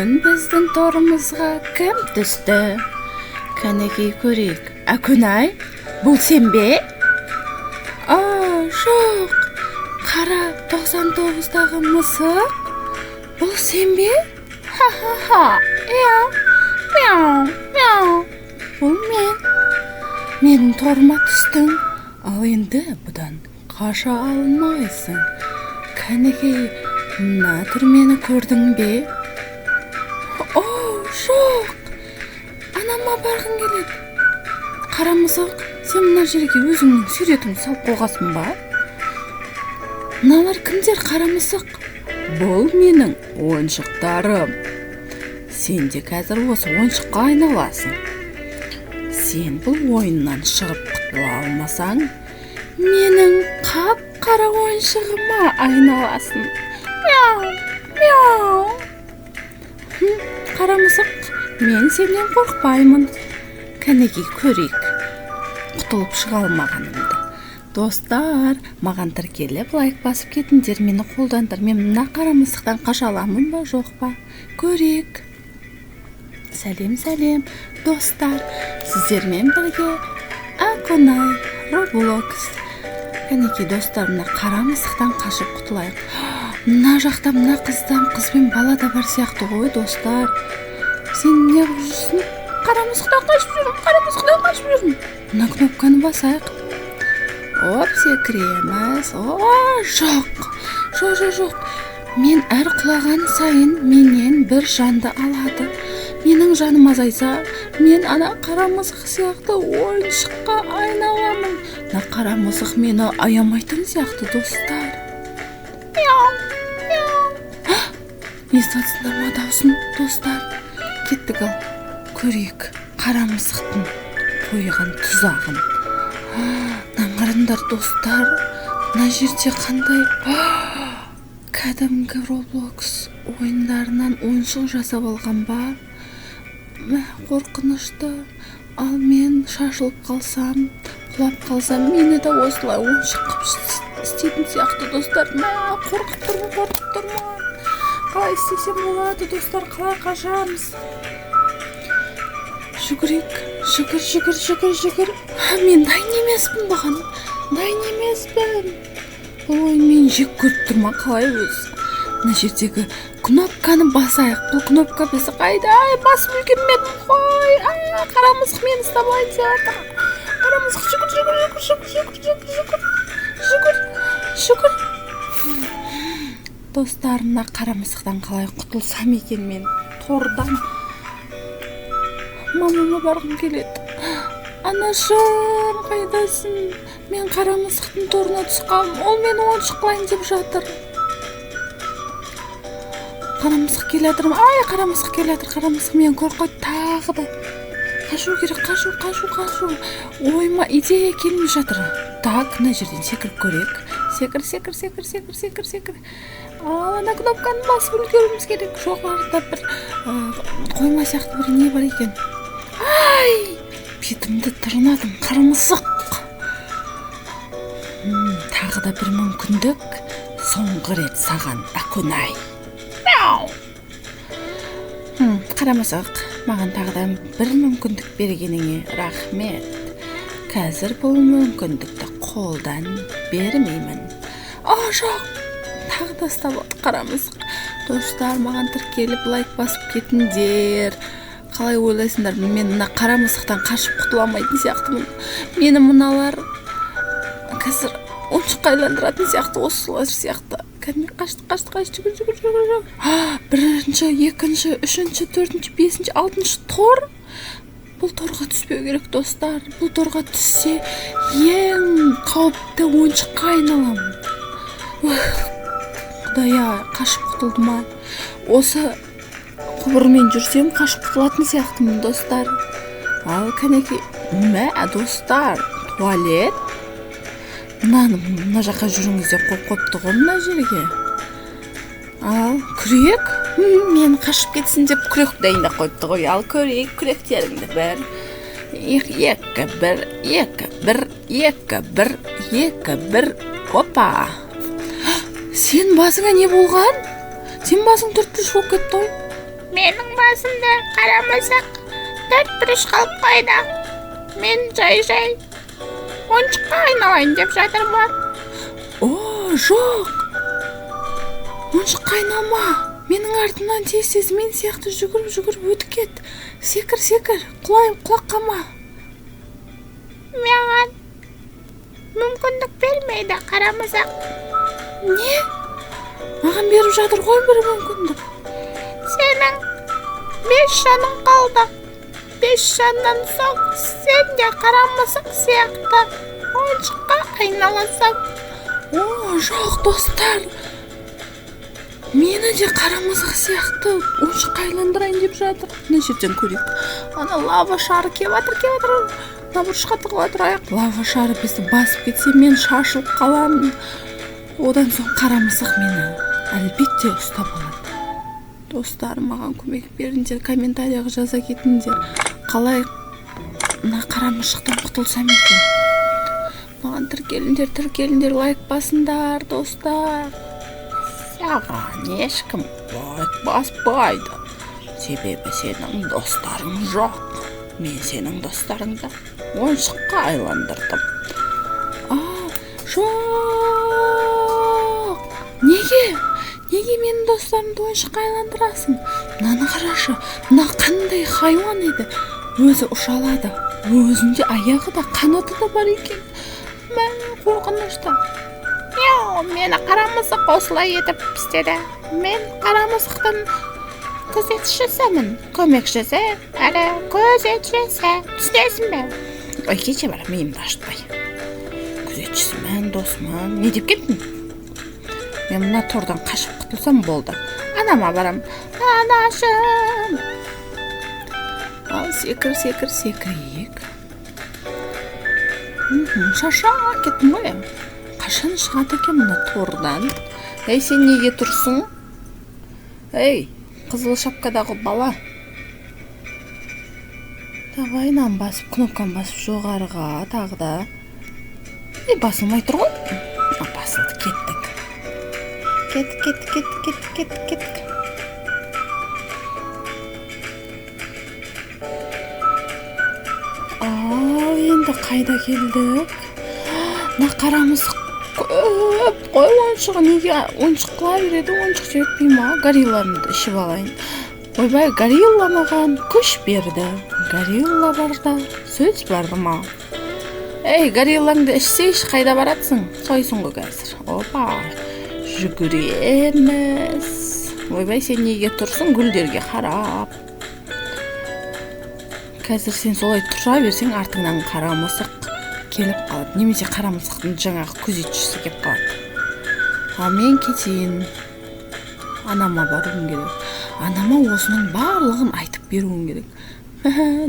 Бүгін біздің торымызға кім түсті? Кәнекей көрейік. Күнай, бұл сен бе? Жоқ. Қара 99-дағы мысық. Бұл сен бе? Ха-ха-ха. Мяу, мяу. Бұл мен. Менің торыма түстің. Ал енді бұдан қаша алмайсың. Кәнекей, мына түрмені көрдің бе? Жоқ. Анама барғың келеді. Қара мысық, сен мына жерге өзіңнің суретіңді салып қойғасың ба? Мыналар кімдер, қара мысық? Бұл менің ойыншықтарым. Сен де қазір осы ойыншыққа айналасың. Сен бұл ойыннан шығып құтыла алмасаң, менің қап-қара ойыншығыма айналасың. Мяу, мяу. Қара мысық, мен сенен қорқпаймын. Кәнекей көрейік, құтылып шыға алмағанымды. Достар, маған тіркеліп лайк басып кетіңдер, мені қолдаңдар. Мен мына қара мысықтан қаша аламын ба, жоқ па? Көрейік. Сәлем, достар. Сіздермен бірге Күнай, Roblox. Кәнекей достар, мына қара мысықтан қашып құтылайық. Мына жақта мына қыз бен бала да бар сияқты ғой, достар. Сен не қылып жүрсің? Қара мысықтан қашып жүрмін. Мына кнопканы басайық. Секіреміз. Жоқ. Мен әр құлаған сайын менен бір жанды алады. Менің жаным азайса, мен ана қара мысық сияқты ойыншыққа айналамын. Мына қара мысық мені аямайтын сияқты, достар. Естіп ма даусын, достар? Кеттік ал, көрейік қара мысықтың қойған тұзағын. Қараңдар, достар, мына жерде қандай кәдімгі Roblox ойындарынан ойыншық жасап алған ба? Қорқынышты. Ал мен шашылып қалсам, құлап қалсам, мені де осылай ойыншық қып істейтін сияқты, достар. Қорқып тұрмын. Қалай істесем болады, достар, қалай қашамыз? Жүгірек, жүгір. Мен дайын емеспін бұған. Бұл ойын мен жек көріп тұрма, қалай өзі? Мына жердегі кнопканы басайық. Бұл кнопка бізді қайда? Басып үлгермедім ғой. Қара мысық мені ұстамай жатыр. Қара мысық, жүгір. Достар, мына қара мысықтан қалай құтылсам екен мен тордан? Мамама барғым келеді. Анашым, қайдасың? Мен қара мысықтың торына түсқам. Ол мені ойыншық қылайын деп жатыр. Қара мысық келатыр. Қара мысық мен қорқайды тағы да. Қашу керек, қашу. Ойыма идея келмей жатыр. Так, мына жерден секіріп көрейік. Секір. Ана кнопканы басып үлгеруіміз керек. Жоғарыда бір қойма сияқты бір не бар екен. Бетімді тырнадым, қара мысық. Тағы да бір мүмкіндік. Соңғы рет саған, Күнай. Қара мысық, маған тағы да бір мүмкіндік бергеніңе рахмет. Қазір бұл мүмкіндікті қолдан бермеймін. Жоқ, тағы да ұстап алды қара мысық. Достар, маған тіркеліп лайк басып кетіңдер. Қалай ойлайсыңдар, мен мына қара мысықтан қашып құтыламайтын сияқтымын. Мені мыналар қазір ойыншыққа айландыратын сияқты, осылар сияқты. Кәдімгі қашты, жүгір. Бірінші, екінші, үшінші, төртінші, бесінші, алтыншы тор. Бұл торға түспеу керек, достар. Бұл торға түссе, ең қауіпті ойыншыққа айналамын. Құдая, қашып құтылды ма? Осы құбырмен жүрсем қашып құтылатын сияқтымын, достар. Ал кәнекей, достар, туалет. Мына жаққа жүріңіздер қойыпты ғой мына жерге. Ал күрек? Мен қашып кетсін деп күрек дайында қойыпты ғой. Ал көрейік күректеріңді. Бір. Опа! Сен басыңа не болған? Сен басың төрт бұрыш болып кетті ғой. Менің басымда қарамасақ төрт бұрыш қалып қойды. Мен жай ойыншыққа айналайын деп жатырмын. О, жоқ. Ойыншыққа айналма. Менің артымнан тез мен сияқты жүгіріп өтіп кет. Секір, құлақ қалма. Маған мүмкіндік бермейді қарамасақ. Не? Маған беріп жатыр ғой бір мүмкіндік. Сенің 5 жаның қалды. 5 жаннан соң сен де қарамасақ сияқты ойыншыққа айналасың. О, жоқ достар. Мені де қарамасақ сияқты ойыншыққа айландырайын деп жатыр. Мына жерден көрейік. Ана лава шары келіп жатыр. Мына бұрышқа тығыла тұрайық. Лава шары бізді басып кетсе, мен шашылып қаламын. Одан соң қарамасақ мені әлбетте ұстап алады. Достар, маған көмек беріңдер, комментарияға жаза кетіңдер. Қалай мына қарамышықтан құтылсам екен? Маған тіркеліңдер, лайк басыңдар, достар. Саған ешкім лайк баспайды. Себебі сенің достарың жоқ. Мен сенің достарыңды ойыншыққа айландырдым. Жоқ! Неге менің достарымды ойыншыққа айландырасың? Мынаны қарашы, мына қандай хайуан еді. Өзі ұша алады. Өзінде аяғы да, қанаты да бар екен. Мен қорқынышты. Мені қарамасақ осылай етіп істеді. Мен қарамасақтан күзетшісімін. Көмекшісі, әлі күзетшісі. Түсінесің бе? Ой, кеше бара, миымды ашытпай. Күзетшісімін, досымын. Не деп кеттің? Мен мына тордан қашып құтылсам болды. Анама барам. Анашым. Ал секірейік. Шаша кеттім ғой. Қашан шығады екен мына тордан? Ей, сен неге тұрсың? Ей, қызыл шапкадағы бала. Давайнан басып, кнопканы басып жоғарыға тағы да. Басылмай тұр ғой. Басылды, кеттік. Кеттік. Енді қайда келдік? Мына қарамысық көп қой ойыншығы. Неге ойыншық қыла береді? Ойыншық жетпей ма? Горилланы ішіп алайын. Ойбай, горилла маған күш берді. Горилла барда сөз бар ма? Ей, гориллаңды ішсейші, қайда баратсың? Сойсын ғой қазір. Опа, жүгіреміз. Ойбай, сен неге тұрсың? Гүлдерге қарап. Қазір сен солай тұра берсең, артыңнан қарамысық келіп қалады. Немесе қарамысықтың жаңағы күзетшісі келіп қалады. Ал мен кетейін. Анама баруым керек. Анама осының барлығын айтып беруім керек.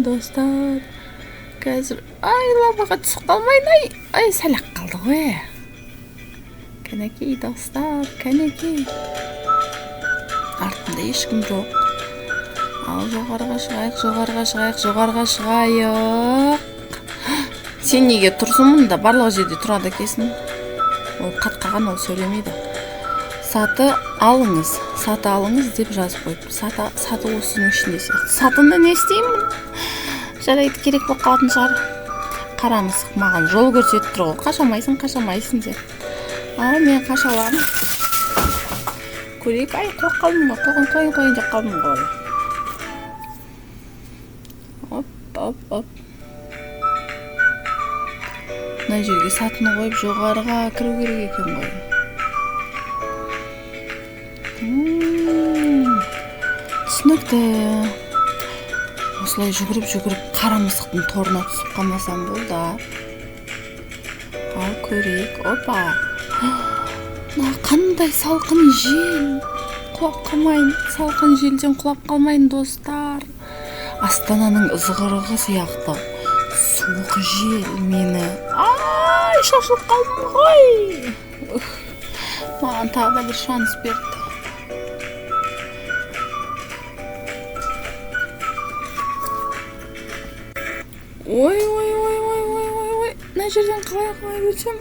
Достар, қазір лаваға түсіп қалмайын. Ай, сәлақ қалды ғой. Кәнекей, достар, кәнекей. Артымда ешкім жоқ. Ал жоғарға шығайық. Сен неге тұрсың мұнда? Барлық жерде тұрады екенсің. Ол қатқаған, ол сөйлемейді. Саты алыңыз деп жазып қойып. Саты осының ішінде сияқты. Сатында не істеймін? Жарайды, керек болып қалатын шығар. Қарамысық маған жол көрсетіп тұр ғой. Қашамайсың деп. Ал мен қашаларым. Көрейік, ай, қоқ қалдым ғой. Қойын деп қалдым ғой. Оп. Мына жерге сатыны қойып жоғарыға кіру керек екен ғой. Түсінікті. Осылай жүгіріп қарамысықтың торына түсіп қалмасам болды. Ал көрейік. Опа. Қандай салқын жел. Салқын желден құлап қалмайын, достар. Астананың ызғырығы сияқты суық жел мені. Ай, шашылып қалдым ғой. Маған тағы да бір шанс берді. Ой. Мына жерден қалай өтсем?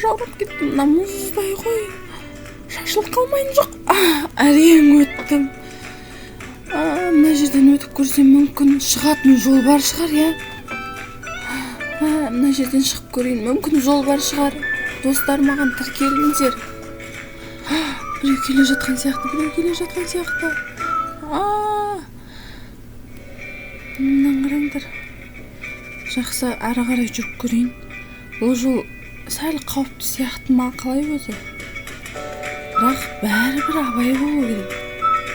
Жаурап кеттім. Мына мұздай ғой. Шашылып қалмайын жоқ. Әрең өттім. Мына жерден өтіп көрсем мүмкін шығатын жол бар шығар, я? Мына жерден шығып көрейін, мүмкін жол бар шығар. Достар, маған тіркеліңдер. Біреу келе жатқан сияқты. Мынан қараңдар. Жақсы, ары қарай жүріп көрейін. Бұл жол сәл қауіпті сияқты ма, қалай өзі? Бірақ бәрібір абай болу керек.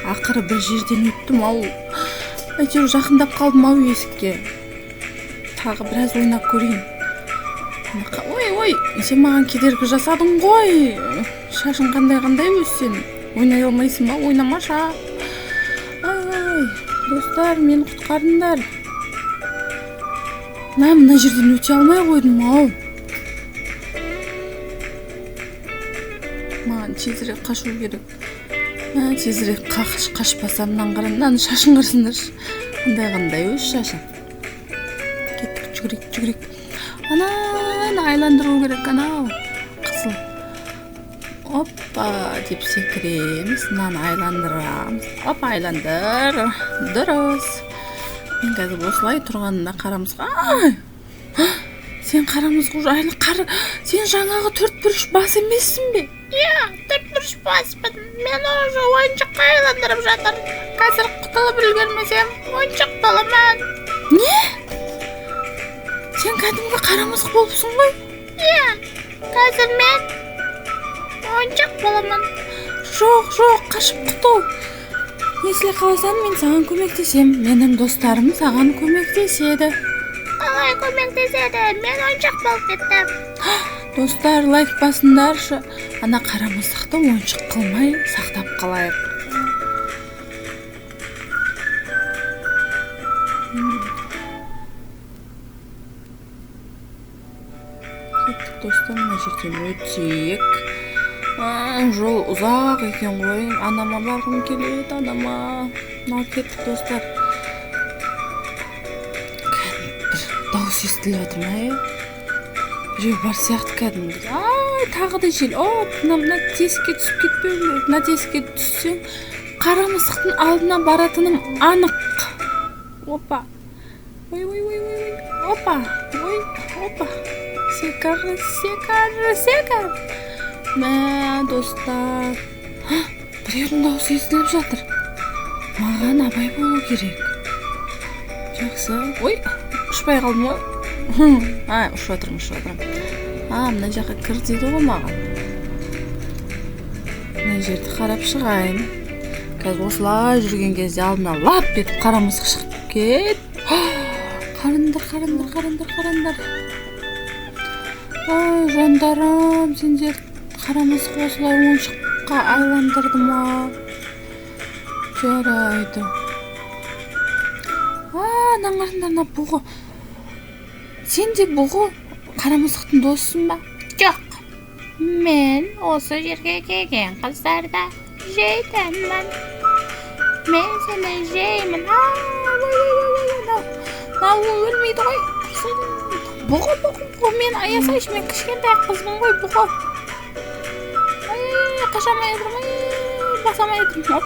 Ақыры бір жерден өттім, ау. Әйтеуір жақындап қалдым, ау, есікке. Тағы біраз ойнап көрейін. Ой, сен маған кедергі жасадың ғой. Шашың қандай өссен. Ойнай алмайсың ба? Ойнамаша. Достар, мені құтқарыңдар. Мына жерден өте алмай қойдым, ау. Маған тезірек қашу керек. Тезірек қашпасамнан қарамнан шашын қырсындаршы. Қандай өз шашын. Кеттік, жүгірек. Ананы айландыру керек, анау. Қызыл. Оппа, деп секіреміз. Мынаны айландырамыз. Оппа, айландыр. Дұрыс. Мен қазір осылай тұрғанында қарамызға. Сен қарамызға жайлы сен жаңағы 4x бас емессің бе? Иә, 4x баспын. Мен уже ойыншыққа айландырып жатыр. Қазір құтылып үлгермесем, ойыншық боламын. Не? Сен кәдімгі қарамызық болыпсың ғой? Иә, қазір мен ойыншық боламын. Жоқ, қашып құтыл. Если қаласам, мен саған көмектесем. Менің достарым саған көмектеседі. Қалай көмектеседі? Мен ойыншық болып кеттім. Достар, лайк басындаршы. Ана қарамызықты ойыншық қылмай сақтап қалайық. Кеттік, достар, мына жерден өтейік. Жол ұзақ екен ғой. Анама барғым келеді, анама. Кеттік, достар. Бір дауыс естіліп жатыр ма? Біреу бар сияқты кәдімгі. Тағы да жел. Мына тесікке түсіп кетпеу керек. Мына тесікке түссең, қара мысықтың алдына баратыным анық. Опа. Ой. Опа. Секір. Мә, достар. Біреудің дауысы естіліп жатыр. Маған абай болу керек. Жақсы. Ой, ұшпай қалдым ғой. Ұшып жатырмын. Мына жаққа кір дейді ғой маған. Мына жерді қарап шығайын. Қазір осылай жүрген кезде алдына лап етіп қара мысық шығып кет. Қарандар. Жандарым, сендер қара мысық осылай ойыншыққа айландырды ма? Жарайды. Наңғарындарына бұғы. Сен де бұғы қара мысықтың досысың ба? Жоқ, мен осы жерге келген қыздарды жейтінмін. Мен сені жеймін. Өлмейді ғой. Бұғы, мен аясайшы, мен кішкентай қызбын ғой, бұғы. Қашамай едірмай, басамай едірмай.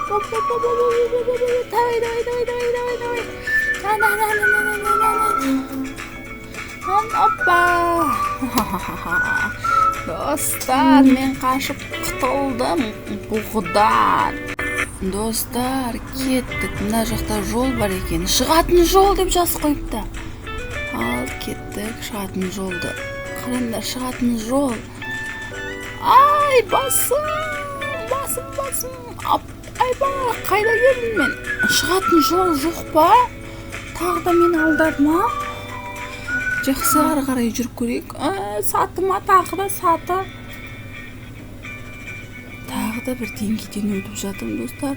Давай. Оппа. Достар, мен қашып құтылдым бұғыдан. Достар, кеттік. Мына жақта жол бар екен. Шығатын жол деп жазып қойыпты. Ал кеттік, шығатын жолды. Қараңдар, шығатын жол. Ай, басым. Айба, қайда келдім мен? Шығатын жол жоқ па? Тағы да мен алдадым, ма? Жақсы, ары қарай жүріп көрейік. Саты ма? Тағы да саты. Тағы да бір деңгейден өтіп жатырмын, достар.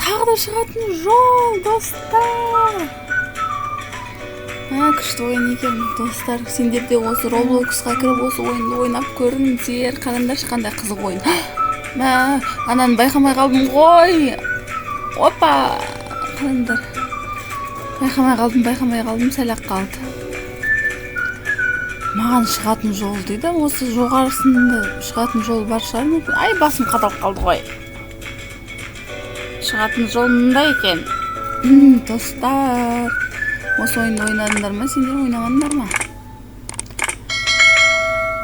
Тағы да шығатын жол, достар. Күшті ойын екен, достар. Сендер де осы Robloxқа кіріп осы ойынды ойнап көріңдер. Қараңдаршы, қандай қызық ойын. Ананы байқамай қалдым ғой. Опа, қараңдар. Байқамай қалдым, сәл-ақ қалды. Маған шығатын жол дейді. Осы жоғарысында шығатын жол бар шығар мүмкін. Ай, басым қаталып қалды ғой. шығатын жол мындай екен. Достар, осы ойынды ойнадыңдар ма, сендер ойнағандар ма?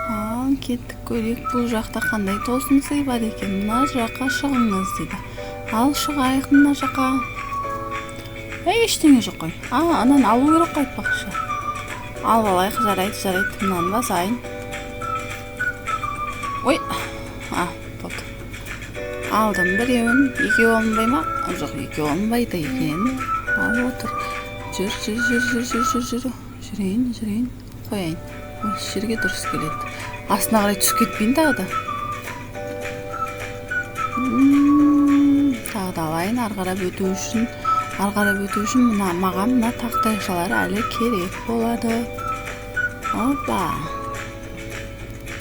Ал кеттік көрейік, бұл жақта қандай тосын сый бар екен. Мына жаққа шығыңыз дейді. Ал шығайық мына жаққа. Ештеңе жоқ қой. Анан алу керек қой айтпақшы. Алып алайық, жарайды. Мынаны басайын. Ой, болды. Алдым біреуін, екеу алынбай ма? Жоқ, екеу алынбайды екен. Ал отыр. Жүр. Жүрейін. Қояйын. Осы жерге дұрыс келеді. Астына қарай түсіп кетпейін тағы да. Тағы да алайын, арғарап өту үшін маған мына тақтайшалар әлі керек болады. Опа.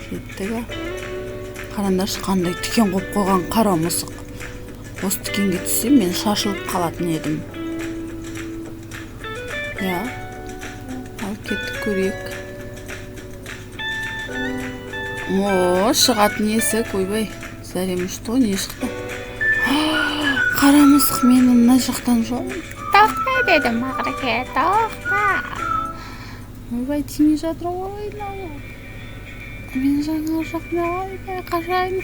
Кеттік. Қараңдаршы, қандай тікен қойып қойған қара мысық. Осы тікенге түссем, мен шашылып қалатын едім. Я, ал кеттік көрейік. Шығатын есік, ойбай. Зәрем ұшты ғой, не шықты? Қара мысық мені мына жақтан жоқ. Тоқта дедім, Ақырке, тоқта. Ойбай, тимей жатыр ғой. Мен жаңа жақпен қашайын.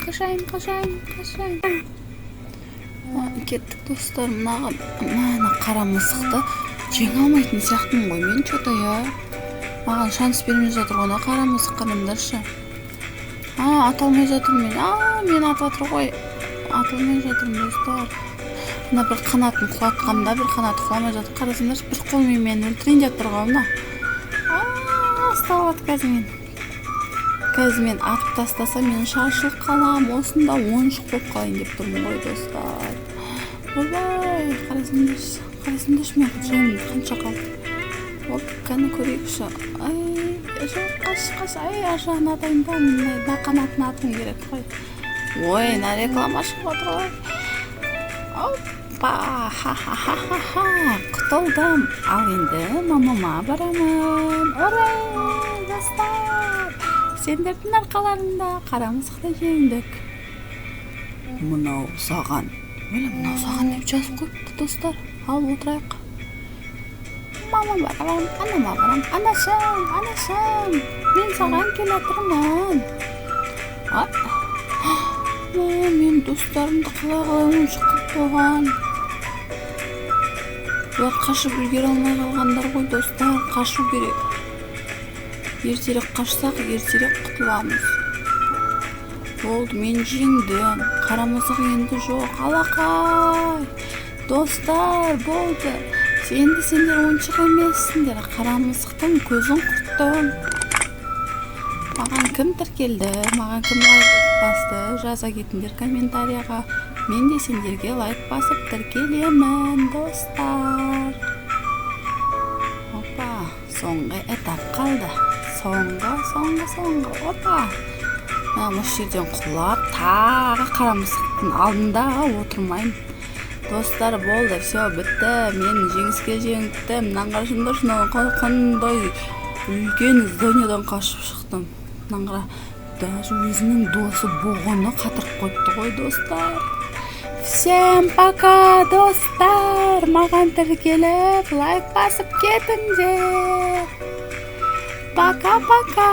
Кеттік достар, мына қара мысықты жеңе алмайтын сияқтымын ғой. Мен что-то маған шанс бермей жатыр ғой, қара мысық, қараңдаршы. Аталмай жатырмын мен. Мен ататыр ғой. Аталмай жатырмын достар. Мына бір қанатын құлатқанда, бір қанаты құламай жатыр. Қарасаңдаршы, бір қолмен мені өлтірейін деп тұр ғой мына. Ұсталады қазір мен атып тастаса, мен шашылып қалам, осында ойыншық болып қалайын деп тұрмын ғой достар. Ойбай, қарасаңдаршы мен жаным қанша қалды. Кәні көрейікші. Қаш, ажағын атайын да, мына қанатын атым керек қой. Ой, мына реклама шығып отыр ғой. Опа, құтылдым. Ал енді мамама барамын. Орай, достар. Сендердің арқаларында қара мысықты жеңдік. Мынау саған деп жазып қойыпты достар. Ал отырайық. Мама барам, анама барам. Анашым, мен саған келатырмын. Мен достарымды қалай ойыншық қылып қойған. Бұлар қашып үлгере алмай қалғандар ғой достар. Қашу керек. Ертерек қашсақ, ертерек құтыламыз. Болды, мен жеңдім. Қара мысық енді жоқ. Алақай. Достар, болды. Сендер ойыншық емессіңдер. Қара мысықтың көзін құрттым. Маған кім тіркелді? Маған кім лайк басты? Жаза кетіңдер комментарияға. Мен де сендерге лайк басып тіркелемін, достар. Опа, соңғы этап қалды. Соңғы. Опа. Мен осы жерден құлап, тағы қара мысықтың алдында отырмайын. Достар, болды, все, бітті. Мен жеңіске жеңдім. Наңғаршындар, қандай үлкен зданияден қашып шықтым. Наңғара, даже өзінің досы боғыны қатырып қойыпты ғой, достар. Всем пока, достар. Маған тіркеліп, лайк басып кетіңдер. Пока-пока.